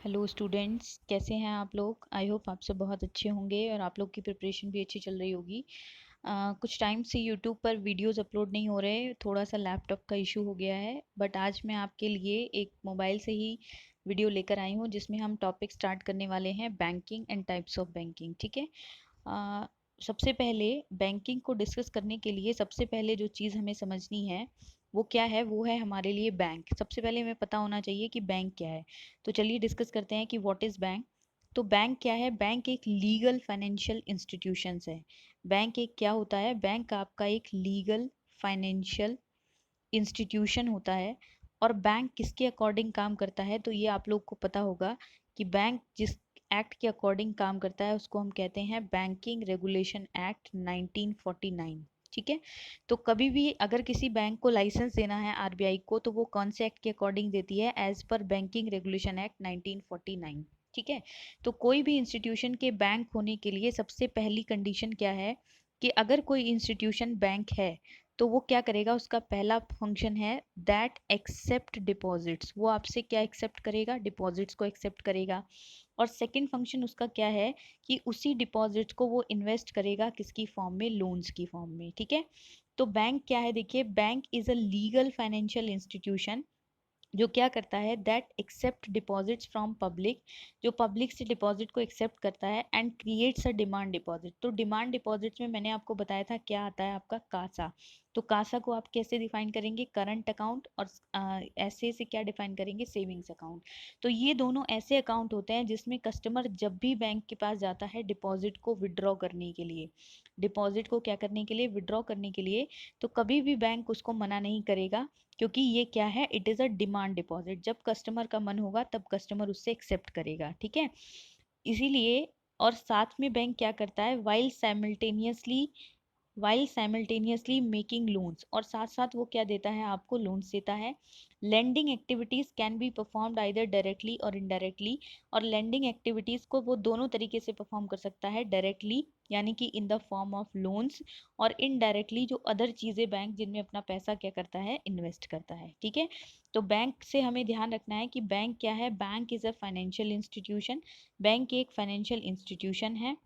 Hello students, कैसे हैं आप लोग। आई होप आप सब बहुत अच्छे होंगे और आप लोग की प्रिपरेशन भी अच्छी चल रही होगी। कुछ टाइम से यूट्यूब पर वीडियोस अपलोड नहीं हो रहे, थोड़ा सा लैपटॉप का इशू हो गया है। बट आज मैं आपके लिए एक मोबाइल से ही वीडियो लेकर आई हूँ जिसमें हम टॉपिक स्टार्ट करने वाले हैं banking and types of banking. ठीक है। अ, सबसे पहले बैंकिंग को डिस्कस करने के लिए सबसे पहले जो चीज़ हमें समझनी है वो क्या है, वो है हमारे लिए बैंक। सबसे पहले हमें पता होना चाहिए कि बैंक क्या है। तो चलिए डिस्कस करते हैं कि व्हाट इज़ बैंक। तो बैंक क्या है। बैंक एक लीगल फाइनेंशियल इंस्टीट्यूशंस है। बैंक एक क्या होता है, बैंक आपका एक लीगल फाइनेंशियल इंस्टीट्यूशन होता है। और बैंक किसके अकॉर्डिंग काम करता है, तो ये आप लोग को पता होगा कि बैंक जिस एक्ट के अकॉर्डिंग काम करता है उसको हम कहते हैं बैंकिंग रेगुलेशन एक्ट 1949। ठीक है। तो कभी भी अगर किसी बैंक को लाइसेंस देना है आरबीआई को, तो वो कौन से एक्ट के अकॉर्डिंग देती है, as per banking regulation act 1949। ठीक है। तो कोई भी इंस्टीट्यूशन के बैंक होने के लिए सबसे पहली कंडीशन क्या है कि अगर कोई इंस्टीट्यूशन बैंक है तो वो क्या करेगा, उसका पहला फंक्शन है दैट एक्सेप्ट डिपॉजिट्स। वो आपसे क्या एक्सेप्ट करेगा, डिपॉजिट्स को एक्सेप्ट करेगा। और सेकंड फंक्शन उसका क्या है कि उसी डिपॉजिट्स को वो इन्वेस्ट करेगा किसकी फॉर्म में, लोन्स की फॉर्म में। ठीक है। तो बैंक क्या है, देखिए, bank is a legal financial institution जो क्या करता है, that accept deposits from public, जो पब्लिक से डिपॉजिट को एक्सेप्ट करता है and creates a demand deposit. तो डिमांड डिपॉजिट्स में मैंने आपको बताया था क्या आता है, आपका कासा। तो कासा को आप कैसे डिफाइन करेंगे, करंट अकाउंट, और ऐसे से क्या डिफाइन करेंगे, सेविंग्स अकाउंट। तो ये दोनों ऐसे अकाउंट होते हैं जिसमें कस्टमर जब भी बैंक के पास जाता है डिपॉजिट को विड्रॉ करने के लिए, डिपॉजिट को क्या करने के लिए, विड्रॉ करने के लिए, तो कभी भी बैंक उसको मना नहीं करेगा, क्योंकि ये क्या है, it is a demand deposit. जब कस्टमर का मन होगा तब कस्टमर उससे एक्सेप्ट करेगा। ठीक है। इसीलिए, और साथ में बैंक क्या करता है, वाइल साइमल्टेनियसली मेकिंग लोन्स, और साथ साथ वो क्या देता है, आपको लोन्स देता है। Lending activities can be performed either directly और इनडायरेक्टली, और लेंडिंग एक्टिविटीज को वो दोनों तरीके से परफॉर्म कर सकता है, डायरेक्टली यानी कि in the form of loans, और इनडायरेक्टली जो अदर चीज़ें बैंक जिनमें अपना पैसा क्या करता है, इन्वेस्ट करता है। ठीक है। तो बैंक से हमें ध्यान रखना है कि बैंक क्या है, bank is a financial institution. Bank एक फाइनेंशियल इंस्टीट्यूशन है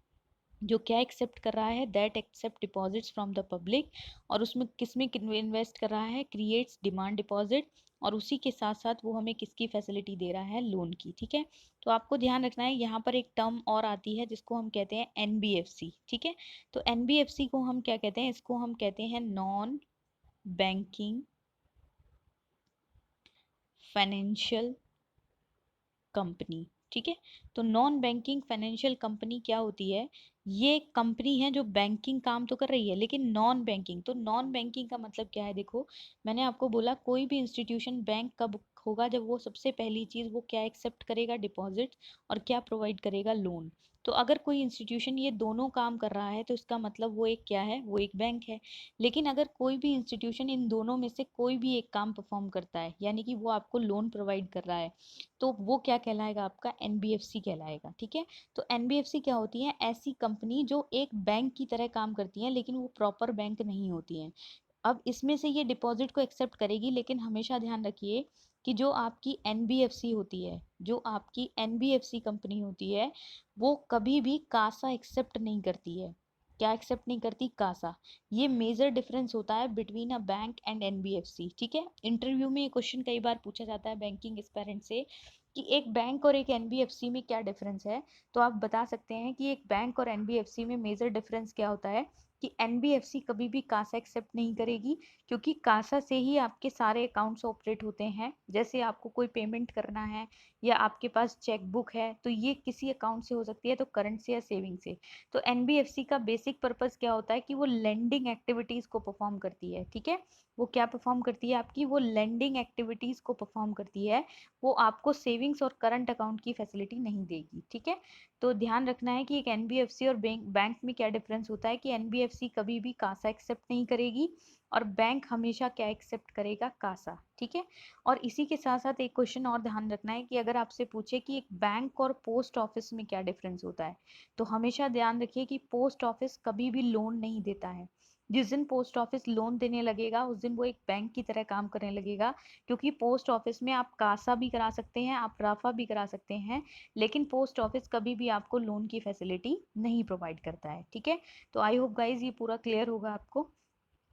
जो क्या एक्सेप्ट कर रहा है, that accept deposits from the public, और उसमें किसमें इन्वेस्ट कर रहा है, क्रिएट्स डिमांड डिपॉजिट, और उसी के साथ साथ वो हमें किसकी फैसिलिटी दे रहा है, लोन की। ठीक है। तो आपको ध्यान रखना है, यहाँ पर एक टर्म और आती है जिसको हम कहते हैं एनबीएफसी। ठीक है। तो एनबीएफसी को हम क्या कहते हैं, इसको हम कहते हैं नॉन बैंकिंग फाइनेंशियल कंपनी। ठीक है। तो नॉन बैंकिंग फाइनेंशियल कंपनी क्या होती है, ये कंपनी है जो बैंकिंग काम तो कर रही है लेकिन नॉन बैंकिंग। तो नॉन बैंकिंग का मतलब क्या है, देखो, मैंने आपको बोला कोई भी इंस्टीट्यूशन बैंक कब होगा, जब वो सबसे पहली चीज वो क्या एक्सेप्ट करेगा, डिपॉजिट, और क्या प्रोवाइड करेगा, लोन। तो अगर कोई इंस्टीट्यूशन ये दोनों काम कर रहा है तो इसका मतलब वो एक क्या है, वो एक बैंक है। लेकिन अगर कोई भी इंस्टीट्यूशन इन दोनों में से कोई भी एक काम परफॉर्म करता है, यानी कि वो आपको लोन प्रोवाइड कर रहा है, तो वो क्या कहलाएगा, आपका एनबीएफसी कहलाएगा। ठीक है। तो एनबीएफसी क्या होती है, ऐसी कंपनी जो एक बैंक की तरह काम करती है लेकिन वो प्रॉपर बैंक नहीं होती है। अब इसमें से ये डिपॉजिट को एक्सेप्ट करेगी, लेकिन हमेशा ध्यान रखिए कि जो आपकी एनबीएफसी होती है, जो आपकी एनबीएफसी कंपनी होती है, वो कभी भी कासा एक्सेप्ट नहीं करती है। क्या एक्सेप्ट नहीं करती, कासा। ये मेजर डिफरेंस होता है between a bank and NBFC. ठीक है। इंटरव्यू में ये क्वेश्चन कई बार पूछा जाता है बैंकिंग एस्पिरेंट से कि एक बैंक और एक एनबीएफसी में क्या डिफरेंस है। तो आप बता सकते हैं कि एक बैंक और एनबीएफसी में मेजर डिफरेंस क्या होता है कि एनबीएफसी कभी भी कासा एक्सेप्ट नहीं करेगी, क्योंकि कासा से ही आपके सारे अकाउंट्स ऑपरेट होते हैं। जैसे आपको कोई पेमेंट करना है या आपके पास चेकबुक है, तो ये किसी अकाउंट से हो सकती है, तो करंट से या सेविंग से। तो एनबीएफसी का बेसिक पर्पस क्या होता है कि वो लेंडिंग एक्टिविटीज को परफॉर्म करती है। ठीक है। वो क्या परफॉर्म करती है, आपकी वो लेंडिंग एक्टिविटीज को परफॉर्म करती है। वो आपको सेविंग्स और करंट अकाउंट की फैसिलिटी नहीं देगी। ठीक है। तो ध्यान रखना है कि एक एनबीएफसी और बैंक में क्या डिफरेंस होता है कि एनबीएफसी कभी भी कासा एक्सेप्ट नहीं करेगी और बैंक हमेशा क्या एक्सेप्ट करेगा, कासा। ठीक है। और इसी के साथ साथ एक क्वेश्चन और ध्यान रखना है कि अगर आपसे पूछे कि एक बैंक और पोस्ट ऑफिस में क्या डिफरेंस होता है, तो हमेशा ध्यान रखिए कि पोस्ट ऑफिस कभी भी लोन नहीं देता है। जिस दिन पोस्ट ऑफिस लोन देने लगेगा उस दिन वो एक बैंक की तरह काम करने लगेगा, क्योंकि पोस्ट ऑफिस में आप कासा भी करा सकते हैं, आप राफा भी करा सकते हैं, लेकिन पोस्ट ऑफिस कभी भी आपको लोन की फैसिलिटी नहीं प्रोवाइड करता है। ठीक है, तो आई होप गाइज ये पूरा क्लियर होगा आपको।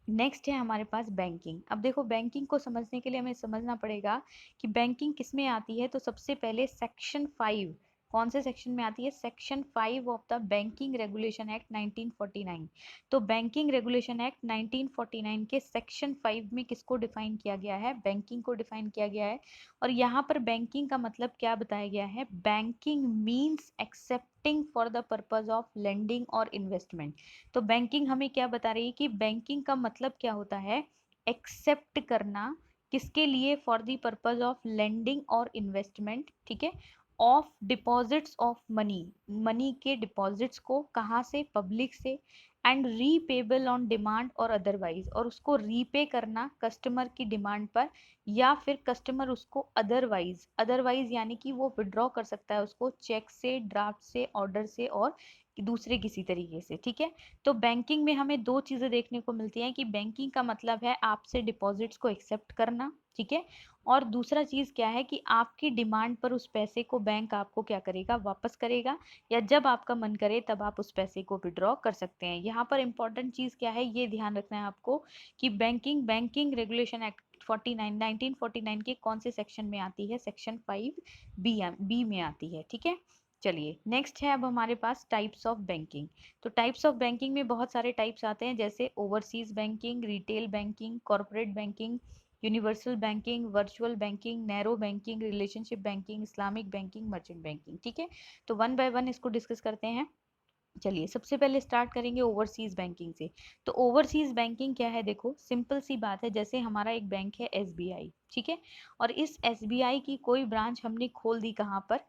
नेक्स्ट है हमारे पास बैंकिंग। अब देखो बैंकिंग को समझने के लिए हमें समझना पड़ेगा कि बैंकिंग किस में आती है। तो सबसे पहले सेक्शन 5, कौन से सेक्शन में आती है? Section 5 of the banking regulation act 1949। तो बैंकिंग रेगुलेशन एक्ट 1949 के सेक्शन 5 में किसको डिफाइन किया गया है? बैंकिंग को डिफाइन किया गया है। और यहाँ पर बैंकिंग का मतलब क्या बताया गया है? Banking means accepting for the purpose of lending और इन्वेस्टमेंट। तो बैंकिंग हमें क्या बता रही है कि बैंकिंग का मतलब क्या होता है? एक्सेप्ट करना, किसके लिए? For the purpose of lending और इन्वेस्टमेंट। ठीक है, of deposits of money, money के डिपॉजिट्स को कहाँ से? पब्लिक से। एंड रीपेबल ऑन डिमांड और अदरवाइज, और उसको रीपे करना कस्टमर की डिमांड पर, या फिर कस्टमर उसको अदरवाइज, अदरवाइज यानी कि वो विड्रॉ कर सकता है उसको चेक से, ड्राफ्ट से, ऑर्डर से और दूसरे किसी तरीके से। ठीक है, तो बैंकिंग में हमें दो चीजें देखने को मिलती हैं कि बैंकिंग का मतलब है आपसे डिपॉजिट्स को एक्सेप्ट करना। ठीक है, और दूसरा चीज क्या है कि आपकी डिमांड पर उस पैसे को बैंक आपको क्या करेगा? वापस करेगा, या जब आपका मन करे तब आप उस पैसे को विड्रॉ कर सकते हैं। यहाँ पर इंपॉर्टेंट चीज क्या है ये ध्यान रखना है आपको कि बैंकिंग रेगुलेशन एक्ट 1949 के कौन से सेक्शन में आती है? सेक्शन 5 बी में आती है। ठीक है, चलिए नेक्स्ट है अब हमारे पास टाइप्स ऑफ बैंकिंग। तो टाइप्स ऑफ बैंकिंग में बहुत सारे टाइप्स आते हैं, जैसे overseas banking, retail banking, corporate banking, universal banking, virtual banking, narrow banking, relationship banking, Islamic banking, merchant banking. ठीक है, तो वन बाय वन इसको डिस्कस करते हैं। चलिए सबसे पहले स्टार्ट करेंगे ओवरसीज बैंकिंग से। तो ओवरसीज बैंकिंग क्या है? देखो सिंपल सी बात है, जैसे हमारा एक बैंक है एसबीआई। ठीक है, और इस एसबीआई की कोई ब्रांच हमने खोल दी कहाँ पर?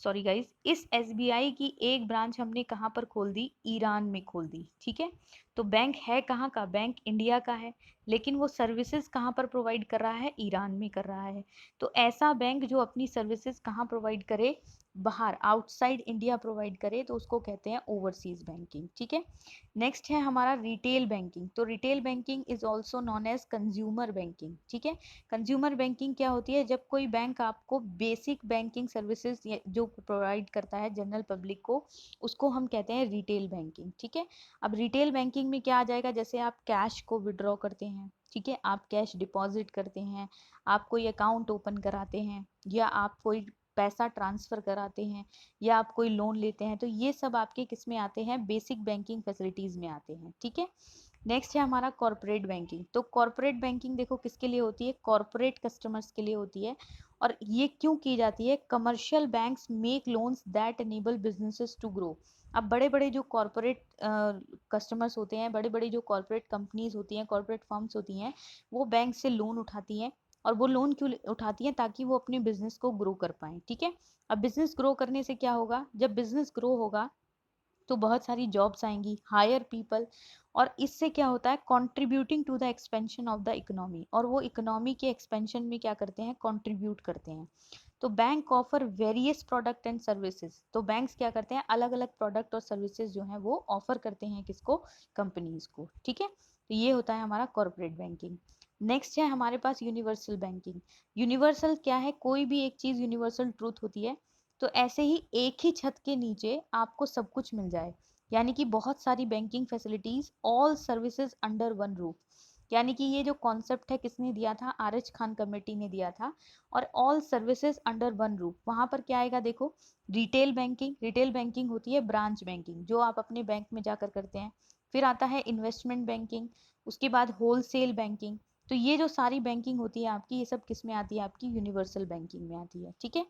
सॉरी गाइज, इस एसबीआई की एक ब्रांच हमने कहाँ पर खोल दी? ईरान में खोल दी। ठीक है, तो बैंक है कहाँ का? बैंक इंडिया का है, लेकिन वो सर्विसेज कहाँ पर प्रोवाइड कर रहा है? ईरान में कर रहा है। तो ऐसा बैंक जो अपनी सर्विसेज कहाँ प्रोवाइड करे? बाहर, आउटसाइड इंडिया प्रोवाइड करे, तो उसको कहते हैं ओवरसीज बैंकिंग। ठीक है, नेक्स्ट है हमारा रिटेल बैंकिंग। तो retail banking is also known as consumer banking. ठीक है, कंज्यूमर बैंकिंग क्या होती है? जब कोई बैंक आपको बेसिक बैंकिंग सर्विसेज जो प्रोवाइड करता है जनरल पब्लिक को, उसको हम कहते हैं रिटेल बैंकिंग। ठीक है, अब रिटेल बैंकिंग में क्या आ जाएगा? जैसे आप कैश को विड्रॉ करते हैं, ठीक है, आप कैश डिपॉजिट करते हैं, आप कोई अकाउंट ओपन कराते हैं, या आप कोई पैसा ट्रांसफर कराते हैं, या आप कोई लोन लेते हैं, तो ये सब आपके किस में आते हैं? बेसिक बैंकिंग फैसिलिटीज में आते हैं। ठीक है, नेक्स्ट है हमारा कॉर्पोरेट बैंकिंग। तो कॉर्पोरेट बैंकिंग देखो किसके लिए होती है? कॉर्पोरेट कस्टमर्स के लिए होती है। और ये क्यों की जाती है? Commercial banks make loans that enable businesses to grow. अब बड़े बड़े जो कॉर्पोरेट कस्टमर्स होते हैं, बड़े बड़े जो कॉर्पोरेट कंपनीज होती हैं, कॉर्पोरेट फर्म्स होती हैं, वो बैंक से लोन उठाती हैं। और वो लोन क्यों उठाती हैं? ताकि वो अपने बिजनेस को ग्रो कर पाए। ठीक है, अब बिजनेस ग्रो करने से क्या होगा? जब बिजनेस ग्रो होगा तो बहुत सारी जॉब्स आएंगी, हायर पीपल, और इससे क्या होता है? Contributing to the expansion of the economy, और वो इकोनॉमी के एक्सपेंशन में क्या करते हैं? कंट्रीब्यूट करते हैं। तो bank offer various product and services. तो बैंक्स क्या करते हैं? अलग अलग प्रोडक्ट और सर्विसेज जो हैं वो ऑफर करते हैं किसको? कंपनीज को। ठीक है, तो ये होता है हमारा कॉर्पोरेट बैंकिंग। नेक्स्ट है हमारे पास यूनिवर्सल बैंकिंग। यूनिवर्सल क्या है? कोई भी एक चीज यूनिवर्सल ट्रूथ होती है। तो ऐसे ही एक ही छत के नीचे आपको सब कुछ मिल जाए, यानी कि बहुत सारी banking facilities, all services under one roof. यानी कि ये जो कॉन्सेप्ट है किसने दिया था? आर एच खान कमेटी ने दिया था। और all services under one roof, वहां पर क्या आएगा? देखो रिटेल बैंकिंग, रिटेल बैंकिंग होती है ब्रांच बैंकिंग जो आप अपने बैंक में जाकर करते हैं। फिर आता है इन्वेस्टमेंट बैंकिंग, उसके बाद होलसेल बैंकिंग। तो ये जो सारी बैंकिंग होती है आपकी, ये सब किस में आती है? आपकी यूनिवर्सल बैंकिंग में आती है। ठीक है,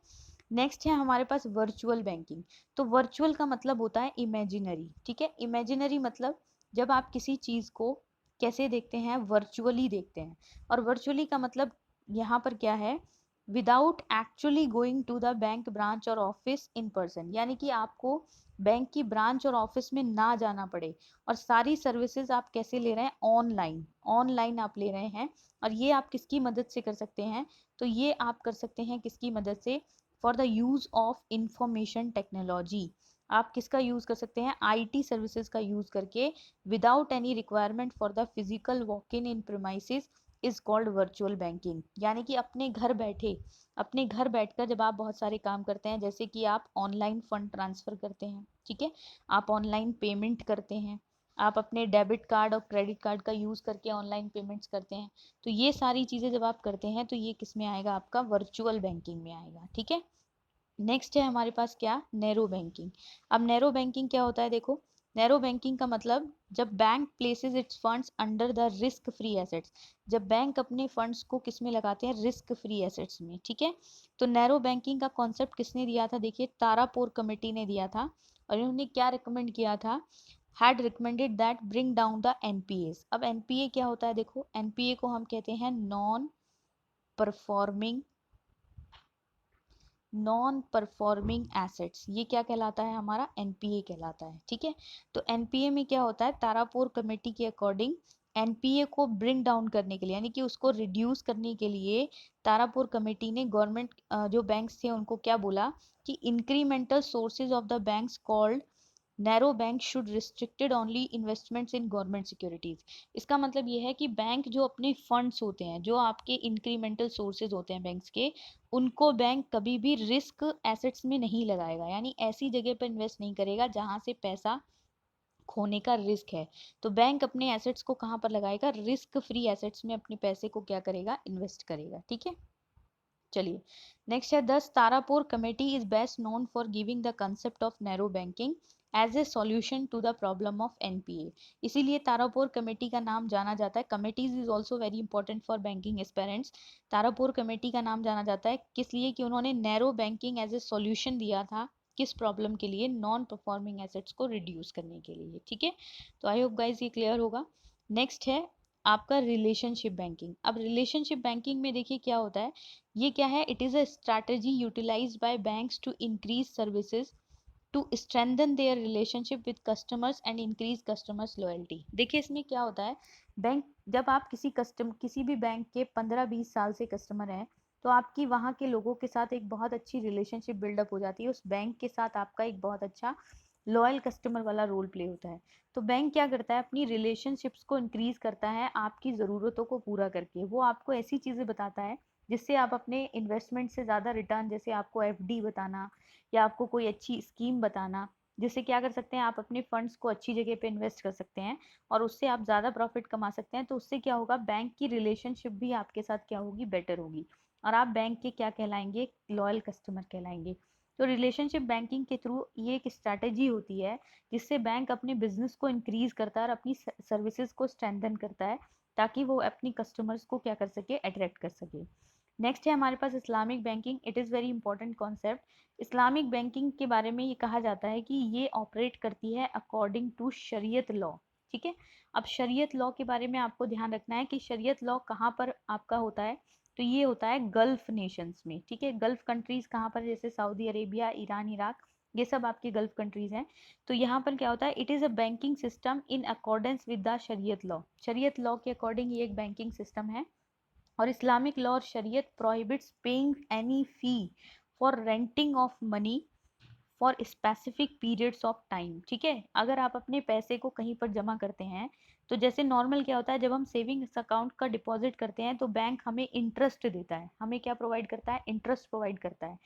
नेक्स्ट है हमारे पास वर्चुअल बैंकिंग। तो वर्चुअल का मतलब होता है इमेजिनरी। ठीक है, इमेजिनरी मतलब जब आप किसी चीज को कैसे देखते हैं? वर्चुअली देखते हैं। और वर्चुअली का मतलब यहाँ पर क्या है? Without actually going to the bank branch और ऑफिस इन पर्सन, यानी कि आपको बैंक की ब्रांच और ऑफिस में ना जाना पड़े, और सारी सर्विसेज आप कैसे ले रहे हैं? ऑनलाइन, ऑनलाइन आप ले रहे हैं। और ये आप किसकी मदद से कर सकते हैं? तो ये आप कर सकते हैं किसकी मदद से? For the use of information technology. आप किसका यूज कर सकते हैं, आईटी सर्विसेज का यूज करके, without any requirement for the physical walk in premises is called virtual banking. यानी कि अपने घर बैठे, अपने घर बैठकर जब आप बहुत सारे काम करते हैं, जैसे कि आप ऑनलाइन फंड ट्रांसफर करते हैं, ठीक है, आप ऑनलाइन पेमेंट करते हैं, आप अपने डेबिट कार्ड और क्रेडिट कार्ड का यूज करके ऑनलाइन पेमेंट्स करते हैं, तो ये सारी चीजें जब आप करते हैं तो ये किस में आएगा, आपका वर्चुअल बैंकिंग में आएगा, ठीक है। नेक्स्ट है हमारे पास क्या, नैरो बैंकिंग। अब नैरो बैंकिंग क्या होता है, देखो, नैरो बैंकिंग का मतलब जब bank places it's funds under the risk free assets, जब बैंक अपने फंड्स को किस में लगाते हैं, रिस्क फ्री एसेट्स में, ठीक है। तो नैरो बैंकिंग का कॉन्सेप्ट किसने दिया था, देखिए तारापुर कमेटी ने दिया था, और इन्होंने क्या रिकमेंड किया था, had recommended that bring down the NPS. अब एनपीए क्या होता है, देखो एनपीए को हम कहते हैं परफॉर्मिंग नॉन परफॉर्मिंग एसेट्स, ये क्या कहलाता है, हमारा एनपीए कहलाता है, ठीक है। तो एनपीए में क्या होता है, तारापुर कमेटी के अकॉर्डिंग एनपीए को ब्रिंग डाउन करने के लिए, यानी कि उसको रिड्यूस करने के लिए तारापुर कमेटी ने गवर्नमेंट जो बैंक्स थे उनको क्या बोला कि incremental sources of the banks called narrow bank should restricted only investments in government securities. इसका मतलब ये है कि बैंक जो अपने फंड्स होते हैं, जो आपके इंक्रीमेंटल सोर्सेज होते हैं बैंक्स के, उनको बैंक कभी भी रिस्क एसेट्स में नहीं लगाएगा, यानी ऐसी जगह पर इन्वेस्ट नहीं करेगा जहां से पैसा खोने का रिस्क है। तो बैंक अपने एसेट्स को कहाँ पर लगाएगा, रिस्क फ्री एसेट्स में अपने पैसे को क्या करेगा, इन्वेस्ट करेगा, ठीक है। चलिए नेक्स्ट है, दस Tarapore committee is best known for giving the concept of narrow banking as a solution to the problem of NPA. इसीलिए तारापुर कमेटी का नाम जाना जाता है, committees is also very important for banking aspirants. Tarapore committee का नाम जाना जाता है किस लिए, कि उन्होंने narrow banking as a solution दिया था, किस प्रॉब्लम के लिए, नॉन परफॉर्मिंग एसेट्स को रिड्यूस करने के लिए, ठीक है। तो आई होप गाइज ये क्लियर होगा। नेक्स्ट है आपका रिलेशनशिप बैंकिंग। अब रिलेशनशिप बैंकिंग में देखिए क्या होता है, ये क्या है, it is a strategy utilised by banks to increase services to strengthen their relationship with customers and increase customers loyalty. देखिए इसमें क्या होता है, बैंक जब आप किसी भी बैंक के 15-20 साल से कस्टमर हैं, तो आपकी वहाँ के लोगों के साथ एक बहुत अच्छी रिलेशनशिप बिल्डअप हो जाती है, उस बैंक के साथ आपका एक बहुत अच्छा लॉयल कस्टमर वाला रोल प्ले होता है। तो बैंक क्या करता है, अपनी रिलेशनशिप्स को इंक्रीज करता है आपकी ज़रूरतों को पूरा करके, वो आपको ऐसी चीज़ें बताता है जिससे आप अपने इन्वेस्टमेंट से ज़्यादा रिटर्न, जैसे आपको एफडी बताना या आपको कोई अच्छी स्कीम बताना, जिससे क्या कर सकते हैं, आप अपने फंड्स को अच्छी जगह पे इन्वेस्ट कर सकते हैं और उससे आप ज़्यादा प्रॉफिट कमा सकते हैं। तो उससे क्या होगा, बैंक की रिलेशनशिप भी आपके साथ क्या होगी, बेटर होगी, और आप बैंक के क्या कहलाएंगे, लॉयल कस्टमर कहलाएंगे। तो रिलेशनशिप बैंकिंग के थ्रू ये एक स्ट्रैटेजी होती है जिससे बैंक अपने बिजनेस को इंक्रीज करता है और अपनी सर्विसेज को स्ट्रेंथन करता है, ताकि वो अपनी कस्टमर्स को क्या कर सके, अट्रैक्ट कर सके। नेक्स्ट है हमारे पास Islamic banking, it is very important concept. Islamic banking के बारे में ये कहा जाता है कि ये ऑपरेट करती है अकॉर्डिंग टू शरीयत लॉ, ठीक है। अब शरीयत लॉ के बारे में आपको ध्यान रखना है कि शरीयत लॉ कहाँ पर आपका होता है, तो ये होता है गल्फ नेशंस में, ठीक है। गल्फ कंट्रीज कहाँ पर, जैसे सऊदी अरेबिया, ईरान, इराक, ये सब आपके गल्फ कंट्रीज हैं। तो यहाँ पर क्या होता है, it is a banking system in accordance with the शरीयत लॉ, शरीयत लॉ के अकॉर्डिंग ये एक बैंकिंग सिस्टम है। और इस्लामिक लॉ और शरीयत prohibits paying any fee for renting of money for specific periods of time, ठीक है। अगर आप अपने पैसे को कहीं पर जमा करते हैं, तो जैसे नॉर्मल क्या होता है, जब हम सेविंग्स अकाउंट का डिपॉजिट करते हैं तो बैंक हमें इंटरेस्ट देता है, हमें क्या प्रोवाइड करता है, इंटरेस्ट प्रोवाइड करता है।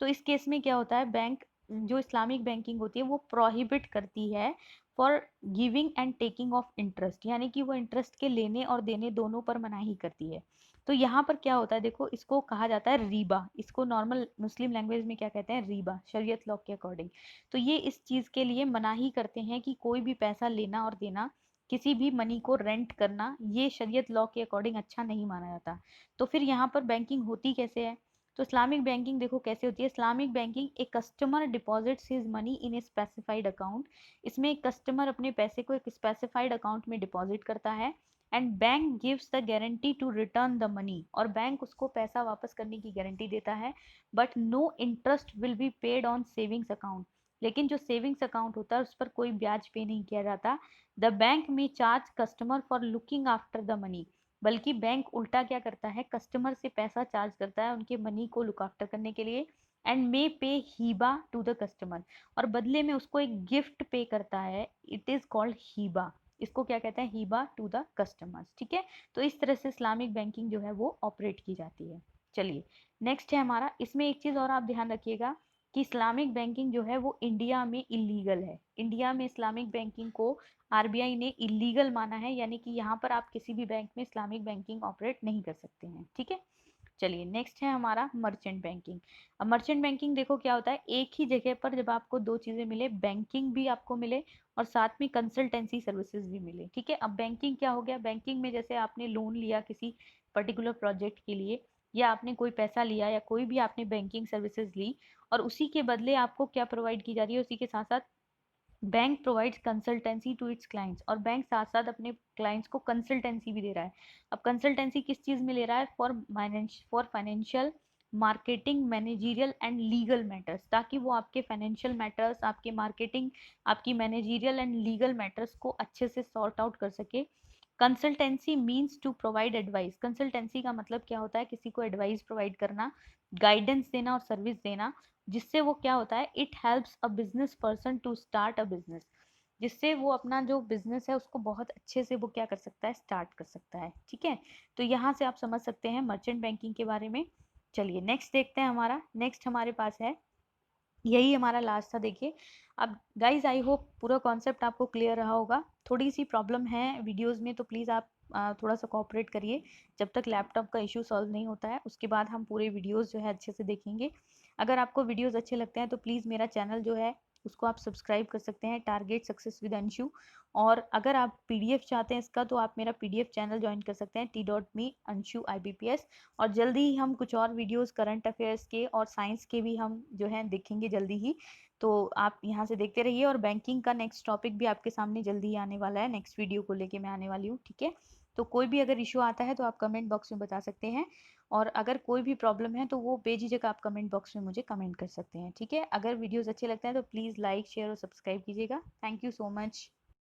तो इस केस में क्या होता है, बैंक जो इस्लामिक बैंकिंग होती है वो प्रोहिबिट करती है for giving and taking of interest, यानी कि वो इंटरेस्ट के लेने और देने दोनों पर मनाही करती है। तो यहाँ पर क्या होता है, देखो इसको कहा जाता है रीबा, इसको नॉर्मल मुस्लिम लैंग्वेज में क्या कहते हैं, रीबा, शरीयत लॉ के अकॉर्डिंग। तो ये इस चीज़ के लिए मनाही करते हैं कि कोई भी पैसा लेना और देना, किसी भी मनी को रेंट करना, ये शरीयत लॉ के अकॉर्डिंग अच्छा नहीं माना जाता। तो फिर यहाँ पर बैंकिंग होती कैसे है, तो इस्लामिक बैंकिंग देखो कैसे होती है। इस्लामिक बैंकिंग, एक customer deposits his money in a specified account, इसमें एक कस्टमर अपने पैसे को एक स्पेसिफाइड अकाउंट में डिपॉजिट करता है, and bank gives the guarantee to return the money, और बैंक उसको पैसा वापस करने की गारंटी देता है, but no interest will be paid on savings account, लेकिन जो सेविंग्स अकाउंट होता है उस पर कोई ब्याज पे नहीं किया जाता। द बैंक में charge customer for looking after the money, बल्कि बैंक उल्टा क्या करता है, कस्टमर से पैसा चार्ज करता है उनके मनी को लुक आफ्टर करने के लिए, एंड मे पे हीबा टू द कस्टमर, और बदले में उसको एक गिफ्ट पे करता है, इट इज कॉल्ड हीबा। इसको क्या कहते हैं, हीबा टू द कस्टमर्स, ठीक है। तो इस तरह से इस्लामिक बैंकिंग जो है वो ऑपरेट की जाती है। चलिए नेक्स्ट है हमारा, इसमें एक चीज और आप ध्यान रखिएगा कि इस्लामिक बैंकिंग जो है वो इंडिया में इलीगल है। इंडिया में इस्लामिक बैंकिंग को आरबीआई ने इलीगल माना है, यानी कि यहाँ पर आप किसी भी बैंक में इस्लामिक बैंकिंग ऑपरेट नहीं कर सकते हैं, ठीक है। चलिए नेक्स्ट है हमारा मर्चेंट बैंकिंग। अब मर्चेंट बैंकिंग देखो क्या होता है, एक ही जगह पर जब आपको दो चीजें मिले, बैंकिंग भी आपको मिले और साथ में कंसल्टेंसी सर्विसेज भी मिले, ठीक है। अब बैंकिंग क्या हो गया, बैंकिंग में जैसे आपने लोन लिया किसी पर्टिकुलर प्रोजेक्ट के लिए, या आपने कोई पैसा लिया, या कोई भी आपने बैंकिंग सर्विसेज ली, और उसी के बदले आपको क्या प्रोवाइड की जा रही है, उसी के साथ साथ bank provides consultancy to its clients, और बैंक साथ साथ अपने क्लाइंट्स को कंसल्टेंसी भी दे रहा है। अब कंसल्टेंसी किस चीज में ले रहा है, for financial, marketing, managerial and legal matters, ताकि वो आपके फाइनेंशियल मैटर्स, आपके मार्केटिंग, आपकी मैनेजरियल एंड लीगल मैटर्स को अच्छे से सॉर्ट आउट कर सके। Consultancy means to provide advice, consultancy का मतलब क्या होता है, किसी को एडवाइस प्रोवाइड करना, गाइडेंस देना और सर्विस देना, जिससे वो क्या होता है, it helps a business person to start a business, जिससे वो अपना जो बिजनेस है उसको बहुत अच्छे से वो क्या कर सकता है, स्टार्ट कर सकता है, ठीक है। तो यहाँ से आप समझ सकते हैं मर्चेंट बैंकिंग के बारे में। चलिए नेक्स्ट देखते हैं, हमारा नेक्स्ट हमारे पास है, यही हमारा लास्ट था। देखिए अब गाइज, आई होप पूरा कॉन्सेप्ट आपको क्लियर रहा होगा। थोड़ी सी प्रॉब्लम है वीडियोस में, तो प्लीज़ आप थोड़ा सा कोऑपरेट करिए जब तक लैपटॉप का इशू सॉल्व नहीं होता है, उसके बाद हम पूरे वीडियोस जो है अच्छे से देखेंगे। अगर आपको वीडियोस अच्छे लगते हैं तो प्लीज़ मेरा चैनल जो है उसको आप सब्सक्राइब कर सकते हैं, टारगेट सक्सेस विद अंशु। और अगर आप पीडीएफ चाहते हैं इसका, तो आप मेरा पीडीएफ चैनल ज्वाइन कर सकते हैं, t.me अंशु IBPS। और जल्दी ही हम कुछ और वीडियोस करंट अफेयर्स के और साइंस के भी हम जो है देखेंगे जल्दी ही। तो आप यहाँ से देखते रहिए, और बैंकिंग का नेक्स्ट टॉपिक भी आपके सामने जल्दी ही आने वाला है, नेक्स्ट वीडियो को लेके मैं आने वाली हूँ, ठीक है। तो कोई भी अगर इशू आता है तो आप कमेंट बॉक्स में बता सकते हैं, और अगर कोई भी प्रॉब्लम है तो वो बेझिझक आप कमेंट बॉक्स में मुझे कमेंट कर सकते हैं, ठीक है। अगर वीडियोस अच्छे लगते हैं तो प्लीज़ लाइक, शेयर और सब्सक्राइब कीजिएगा। Thank you so much.